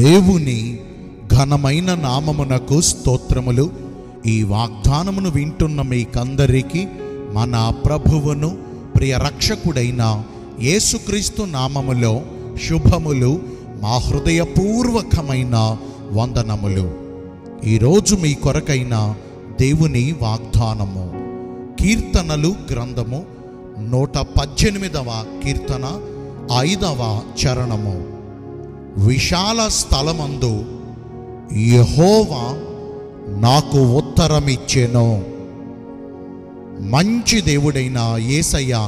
దేవుని ఘనమైన నామమునకు స్తోత్రములు. ఈ వాగ్దానమును వింటున్న మీకందరికీ మన ప్రభువును ప్రియ రక్షకుడైన యేసుక్రీస్తు నామములో శుభములు, మా హృదయపూర్వకమైన వందనములు. ఈరోజు మీ కొరకైన దేవుని వాగ్దానము కీర్తనలు గ్రంథము 118వ కీర్తన 5వ చరణము. విశాల స్థలమందు యెహోవా నాకు ఉత్తరమిచ్చెను. మంచి దేవుడైన యేసయ్య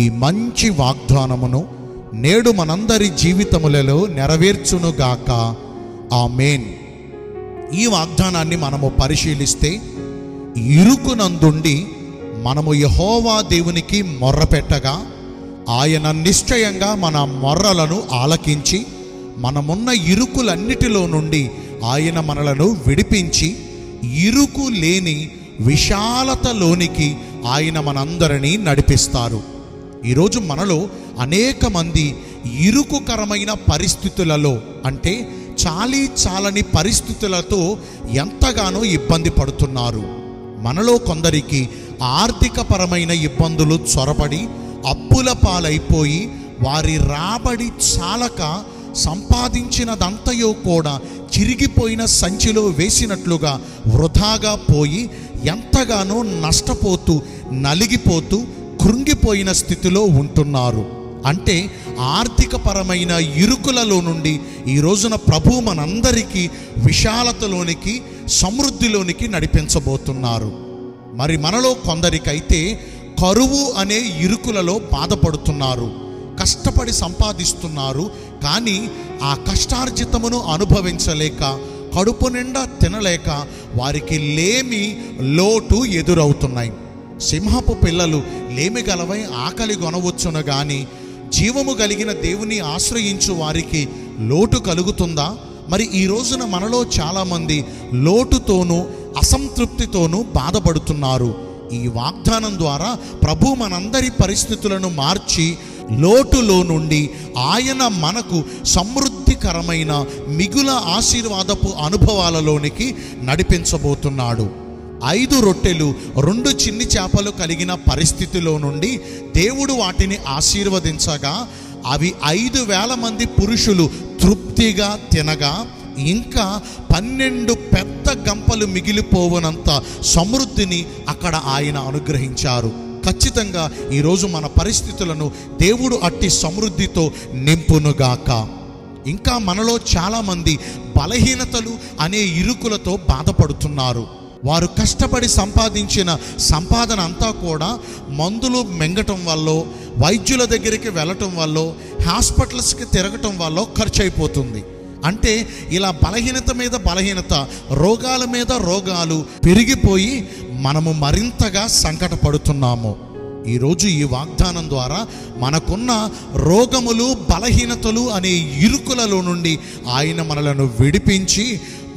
ఈ మంచి వాగ్దానమును నేడు మనందరి జీవితములలో నెరవేర్చునుగాక. ఆమేన్. ఈ వాగ్దానాన్ని మనము పరిశీలిస్తే, ఇరుకునందుండి మనము యెహోవా దేవునికి మొర్రపెట్టగా ఆయన నిశ్చయంగా మన మొర్రలను ఆలకించి మనమున్న ఇరుకులన్నిటిలో నుండి ఆయన మనలను విడిపించి ఇరుకు లేని విశాలతలోనికి ఆయన మనందరినీ నడిపిస్తారు. ఈరోజు మనలో అనేక మంది ఇరుకుకరమైన పరిస్థితులలో, అంటే చాలని పరిస్థితులతో ఎంతగానో ఇబ్బంది పడుతున్నారు. మనలో కొందరికి ఆర్థికపరమైన ఇబ్బందులు చొరబడి అప్పుల పాలైపోయి వారి రాబడి చాలక సంపాదించినదంతయో కూడా చిరిగిపోయిన సంచిలో వేసినట్లుగా వృధాగా పోయి ఎంతగానో నష్టపోతూ నలిగిపోతూ కృంగిపోయిన స్థితిలో ఉంటున్నారు. అంటే ఆర్థికపరమైన ఇరుకులలో నుండి ఈ రోజున ప్రభు మనందరికీ విశాలతలోనికి, సమృద్ధిలోనికి నడిపించబోతున్నారు. మరి మనలో కొందరికైతే కరువు అనే ఇరుకులలో బాధపడుతున్నారు. కష్టపడి సంపాదిస్తున్నారు, కానీ ఆ కష్టార్జితమును అనుభవించలేక, కడుపు నిండా తినలేక వారికి లేమి, లోటు ఎదురవుతున్నాయి. సింహపు పిల్లలు లేమి గలవై ఆకలి గొనవచ్చును గాని జీవము కలిగిన దేవుని ఆశ్రయించు వారికి లోటు కలుగుతుందా? మరి ఈ రోజున మనలో చాలామంది లోటుతోనూ అసంతృప్తితోనూ బాధపడుతున్నారు. ఈ వాగ్దానం ద్వారా ప్రభు మనందరి పరిస్థితులను మార్చి లోటులో నుండి ఆయన మనకు సమృద్ధికరమైన మిగుల ఆశీర్వాదపు అనుభవాలలోనికి నడిపించబోతున్నాడు. 5 రొట్టెలు 2 చిన్ని చేపలు కలిగిన పరిస్థితిలో నుండి దేవుడు వాటిని ఆశీర్వదించగా అవి 5,000 మంది పురుషులు తృప్తిగా తినగా ఇంకా 12 పెద్ద గంపలు మిగిలిపోవనంత సమృద్ధిని అక్కడ ఆయన అనుగ్రహించారు. ఖచ్చితంగా ఈరోజు మన పరిస్థితులను దేవుడు అట్టి సమృద్ధితో నింపునుగాక. ఇంకా మనలో చాలామంది బలహీనతలు అనే ఇరుకులతో బాధపడుతున్నారు. వారు కష్టపడి సంపాదించిన సంపాదన అంతా కూడా మందులు మింగటం వల్ల, వైద్యుల దగ్గరికి వెళ్ళటం వల్ల, హాస్పిటల్స్కి తిరగటం వల్ల ఖర్చు అయిపోతుంది. అంటే ఇలా బలహీనత మీద బలహీనత, రోగాల మీద రోగాలు పెరిగిపోయి మనము మరింతగా సంకటపడుతున్నాము. ఈరోజు ఈ వాగ్దానం ద్వారా మనకున్న రోగములు, బలహీనతలు అనే ఇరుకులలో నుండి ఆయన మనలను విడిపించి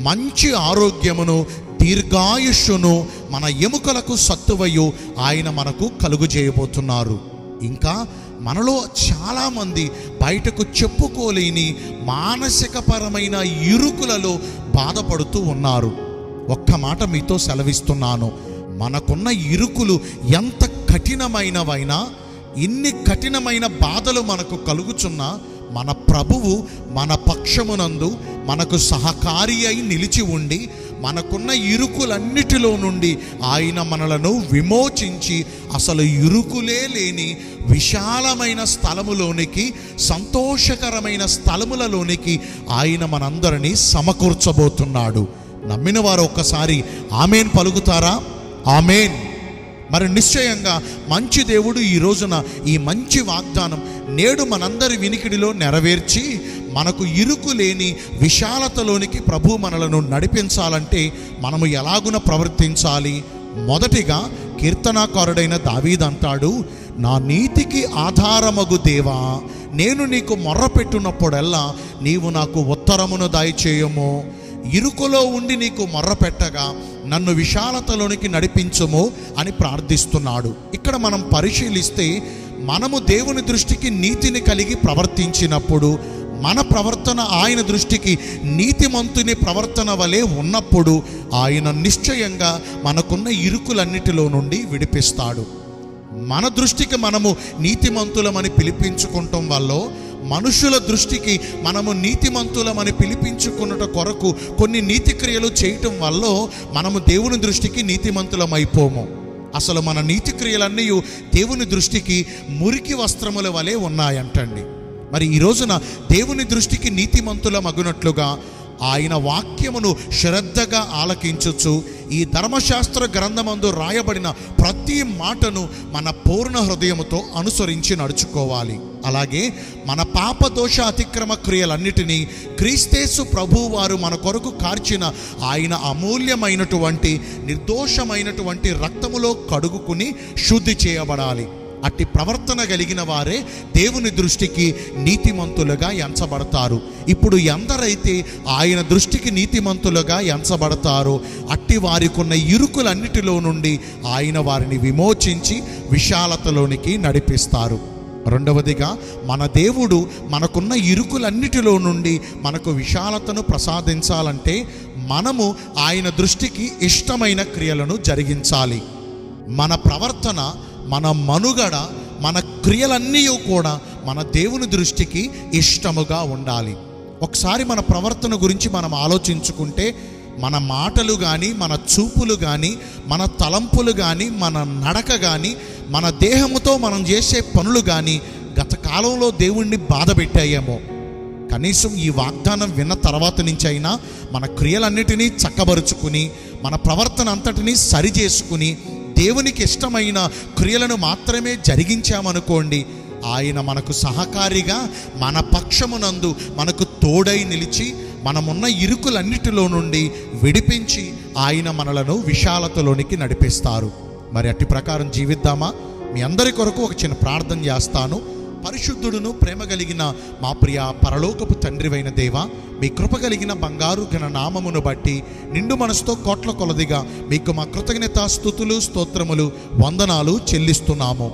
మంచి ఆరోగ్యమును, దీర్ఘాయుష్యును, మన ఎముకలకు సత్తువయు ఆయన మనకు కలుగు చేయబోతున్నారు. ఇంకా మనలో చాలామంది బయటకు చెప్పుకోలేని మానసికపరమైన ఇరుకులలో బాధపడుతూ ఉన్నారు. ఒక్క మాట మీతో సెలవిస్తున్నాను, మనకున్న ఇరుకులు ఎంత కఠినమైనవైనా, ఎన్ని కఠినమైన బాధలు మనకు కలుగుచున్నా మన ప్రభువు మన పక్షమునందు మనకు సహకారి అయి నిలిచి ఉండి మనకున్న ఇరుకులన్నిటిలో నుండి ఆయన మనలను విమోచించి అసలు ఇరుకులే లేని విశాలమైన స్థలములోనికి, సంతోషకరమైన స్థలములలోనికి ఆయన మనందరినీ సమకూర్చబోతున్నాడు. నమ్మిన వారు ఒక్కసారి ఆమేన్ పలుకుతారా? ఆమేన్. మరి నిశ్చయంగా మంచి దేవుడు ఈ రోజున ఈ మంచి వాగ్దానం నేడు మనందరి వినికిడిలో నెరవేర్చి మనకు ఇరుకు లేని విశాలతలోనికి ప్రభు మనలను నడిపించాలంటే మనము ఎలాగున ప్రవర్తించాలి? మొదటిగా కీర్తనాకారుడైన దావీదు అంటాడు, నా నీతికి ఆధారమగు దేవా, నేను నీకు మొర్రపెట్టునప్పుడల్లా నీవు నాకు ఉత్తరమును దయచేయము. ఇరుకులో ఉండి నీకు మొర్రపెట్టగా నన్ను విశాలతలోనికి నడిపించుము అని ప్రార్థిస్తున్నాడు. ఇక్కడ మనం పరిశీలిస్తే మనము దేవుని దృష్టికి నీతిని కలిగి ప్రవర్తించినప్పుడు మన ప్రవర్తన ఆయన దృష్టికి నీతిమంతుని ప్రవర్తన వలె ఉన్నప్పుడు ఆయన నిశ్చయంగా మనకున్న ఇరుకులన్నిటిలో నుండి విడిపిస్తాడు. మన దృష్టికి మనము నీతిమంతులమని పిలిపించుకుంటాం వల్ల, మనుషుల దృష్టికి మనము నీతిమంతులమని పిలిపించుకున్నట కొరకు కొన్ని నీతి క్రియలు చేయటం వల్ల మనము దేవుని దృష్టికి నీతిమంతులమైపోము. అసలు మన నీతి క్రియలన్నీ దేవుని దృష్టికి మురికి వస్త్రముల వలె ఉన్నాయంటండి. మరి ఈ రోజున దేవుని దృష్టికి నీతిమంతుల మగునట్లుగా ఆయన వాక్యమును శ్రద్ధగా ఆలకించుచు ఈ ధర్మశాస్త్ర గ్రంథమందు రాయబడిన ప్రతి మాటను మన పూర్ణ హృదయముతో అనుసరించి నడుచుకోవాలి. అలాగే మన పాపదోష అతిక్రమ క్రియలన్నిటినీ క్రీస్తేసు ప్రభువు వారు మన కొరకు కార్చిన ఆయన అమూల్యమైనటువంటి నిర్దోషమైనటువంటి రక్తములో కడుగుకుని శుద్ధి చేయబడాలి. అట్టి ప్రవర్తన కలిగిన వారే దేవుని దృష్టికి నీతిమంతులుగా ఎంచబడతారు. ఇప్పుడు ఎందరైతే ఆయన దృష్టికి నీతిమంతులుగా ఎంచబడతారో అట్టి వారికి ఉన్న ఇరుకులన్నిటిలో నుండి ఆయన వారిని విమోచించి విశాలతలోనికి నడిపిస్తారు. రెండవదిగా, మన దేవుడు మనకున్న ఇరుకులన్నిటిలో నుండి మనకు విశాలతను ప్రసాదించాలంటే మనము ఆయన దృష్టికి ఇష్టమైన క్రియలను జరిగించాలి. మన ప్రవర్తన, మన మనుగడ, మన క్రియలన్నీ కూడా మన దేవుని దృష్టికి ఇష్టముగా ఉండాలి. ఒకసారి మన ప్రవర్తన గురించి మనం ఆలోచించుకుంటే మన మాటలు కానీ, మన చూపులు కానీ, మన తలంపులు కానీ, మన నడక కానీ, మన దేహముతో మనం చేసే పనులు కానీ గత కాలంలో దేవుణ్ణి బాధ పెట్టాయేమో. కనీసం ఈ వాగ్దానం విన్న తర్వాత నుంచి అయినా మన క్రియలన్నిటినీ చక్కబరుచుకుని మన ప్రవర్తన అంతటినీ సరిచేసుకుని దేవునికి ఇష్టమైన క్రియలను మాత్రమే జరిగించామనుకోండి, ఆయన మనకు సహకారిగా మన పక్షమునందు మనకు తోడై నిలిచి మనమున్న ఇరుకులన్నిటిలో నుండి విడిపించి ఆయన మనలను విశాలతలోనికి నడిపిస్తారు. మరి అట్టి ప్రకారం జీవిద్దామా? మీ అందరి కొరకు ఒక చిన్న ప్రార్థన చేస్తాను. పరిశుద్ధుడును ప్రేమ కలిగిన మా ప్రియ పరలోకపు తండ్రివైన దేవా, మీ కృప కలిగిన బంగారు ఘన నామమును బట్టి నిండు మనసుతో కోట్ల కొలదిగా మీకు మా కృతజ్ఞత స్తుతులు స్తోత్రములు వందనాలు చెల్లిస్తున్నాము.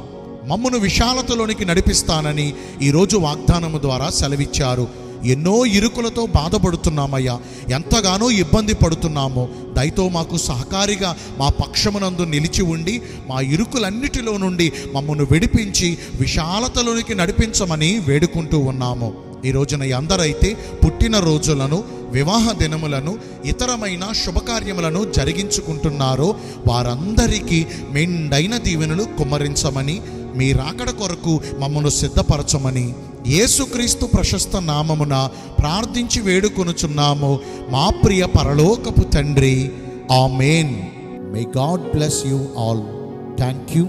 మమ్మను విశాలతలోనికి నడిపిస్తానని ఈరోజు వాగ్దానము ద్వారా సెలవిచ్చారు. ఎన్నో ఇరుకులతో బాధపడుతున్నామయ్యా, ఎంతగానో ఇబ్బంది పడుతున్నాము. దయతో మాకు సహకారిగా మా పక్షమునందు నిలిచి ఉండి మా ఇరుకులన్నిటిలో నుండి మమ్మను విడిపించి విశాలతలోనికి నడిపించమని వేడుకుంటూ ఉన్నాము. ఈ రోజున ఎందరైతే పుట్టిన రోజులను, వివాహ దినములను, ఇతరమైన శుభకార్యములను జరిగించుకుంటున్నారో వారందరికీ మెండైన దీవెనలు కుమ్మరించమని, మీ రాకడ కొరకు మమ్మను సిద్ధపరచమని యేసుక్రీస్తు ప్రశస్త నామమున ప్రార్థించి వేడుకొనుచున్నాము మా ప్రియ పరలోకపు తండ్రి. ఆమేన్. May God bless you all. Thank you.